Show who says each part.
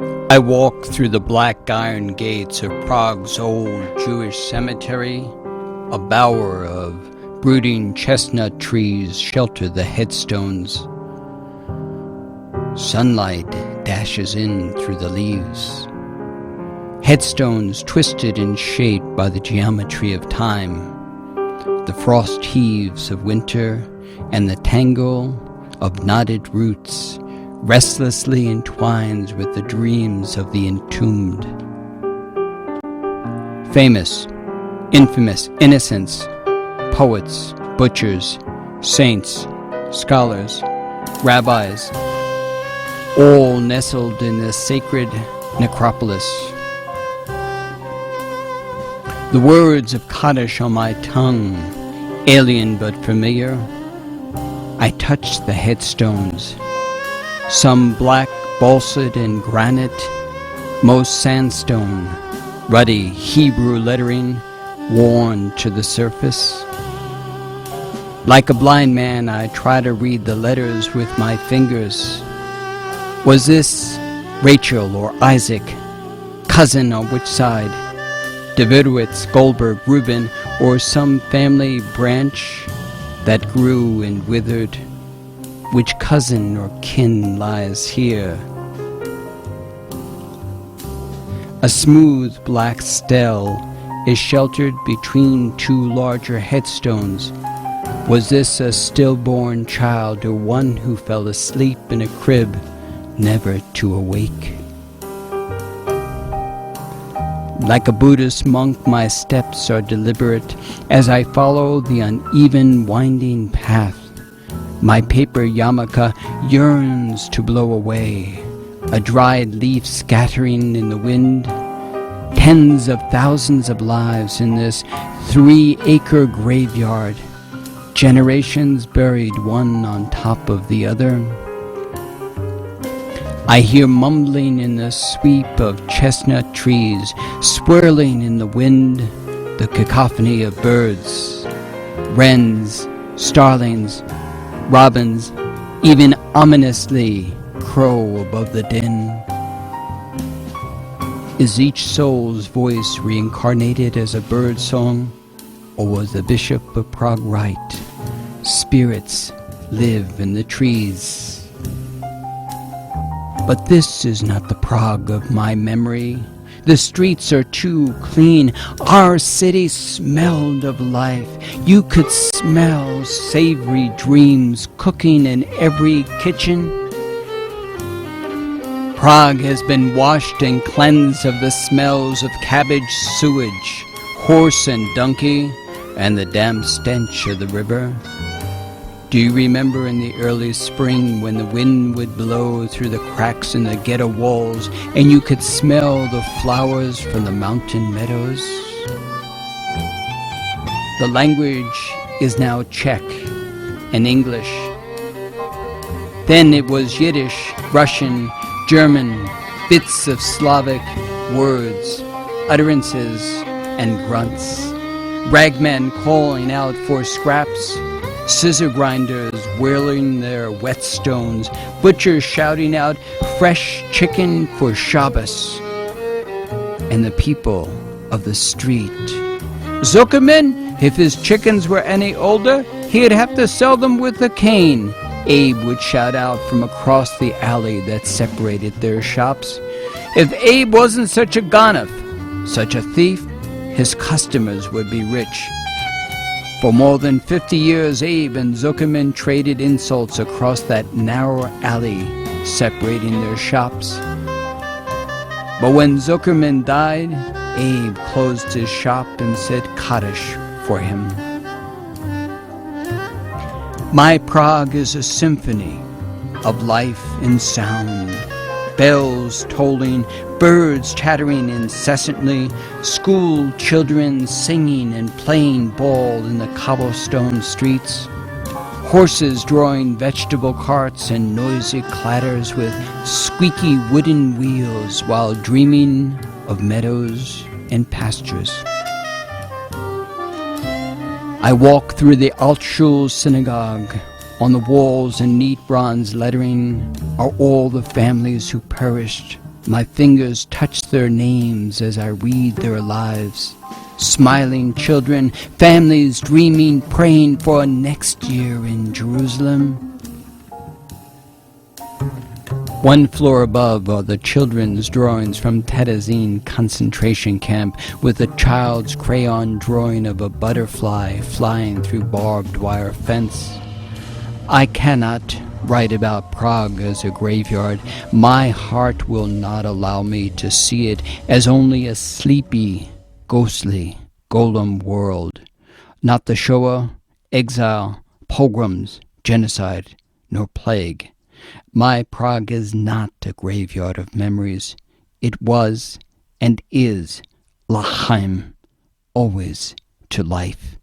Speaker 1: I walk through the black iron gates of Prague's old Jewish cemetery. A bower of brooding chestnut trees shelter the headstones. Sunlight dashes in through the leaves. Headstones twisted and shaped by the geometry of time. The frost heaves of winter and the tangle of knotted roots restlessly entwines with the dreams of the entombed. Famous, infamous innocents, poets, butchers, saints, scholars, rabbis, all nestled in this sacred necropolis. The words of Kaddish on my tongue, alien but familiar. I touch the headstones, some black balsad and granite, most sandstone, ruddy Hebrew lettering worn to the surface. Like a blind man, I try to read the letters with my fingers. Was this Rachel or Isaac? Cousin on which side? Davidowitz, Goldberg, Reuben, or some family branch that grew and withered? Which cousin or kin lies here? A smooth black stele is sheltered between two larger headstones. Was this a stillborn child or one who fell asleep in a crib, never to awake? Like a Buddhist monk, my steps are deliberate as I follow the uneven, winding path. My paper yarmulke yearns to blow away, a dried leaf scattering in the wind. Tens of thousands of lives in this 3-acre graveyard, generations buried one on top of the other. I hear mumbling in the sweep of chestnut trees, swirling in the wind, the cacophony of birds, wrens, starlings, robins, even ominously crow above the din. Is each soul's voice reincarnated as a bird song, or was the Bishop of Prague right? Spirits live in the trees. But this is not the Prague of my memory. The streets are too clean. Our city smelled of life. You could smell savory dreams cooking in every kitchen. Prague has been washed and cleansed of the smells of cabbage sewage, horse and donkey, and the damp stench of the river. Do you remember in the early spring when the wind would blow through the cracks in the ghetto walls and you could smell the flowers from the mountain meadows? The language is now Czech and English. Then it was Yiddish, Russian, German, bits of Slavic words, utterances, and grunts. Ragmen calling out for scraps, scissor grinders whirling their whetstones, butchers shouting out fresh chicken for Shabbos, and the people of the street. Zuckerman, if his chickens were any older, he'd have to sell them with a cane, Abe would shout out from across the alley that separated their shops. If Abe wasn't such a gonif, such a thief, his customers would be rich. For more than 50 years, Abe and Zuckerman traded insults across that narrow alley separating their shops. But when Zuckerman died, Abe closed his shop and said Kaddish for him. My Prague is a symphony of life and sound. Bells tolling, birds chattering incessantly, school children singing and playing ball in the cobblestone streets, horses drawing vegetable carts and noisy clatters with squeaky wooden wheels while dreaming of meadows and pastures. I walk through the Altschul synagogue. On the walls in neat bronze lettering are all the families who perished My fingers touch their names as I read their lives. Smiling children, families dreaming, praying for a next year in Jerusalem. One floor above are the children's drawings from Terezin concentration camp, with a child's crayon drawing of a butterfly flying through barbed wire fence. I cannot write about Prague as a graveyard. My heart will not allow me to see it as only a sleepy, ghostly, golem world. Not the Shoah, exile, pogroms, genocide, nor plague. My Prague is not a graveyard of memories. It was and is L'chaim, always to life.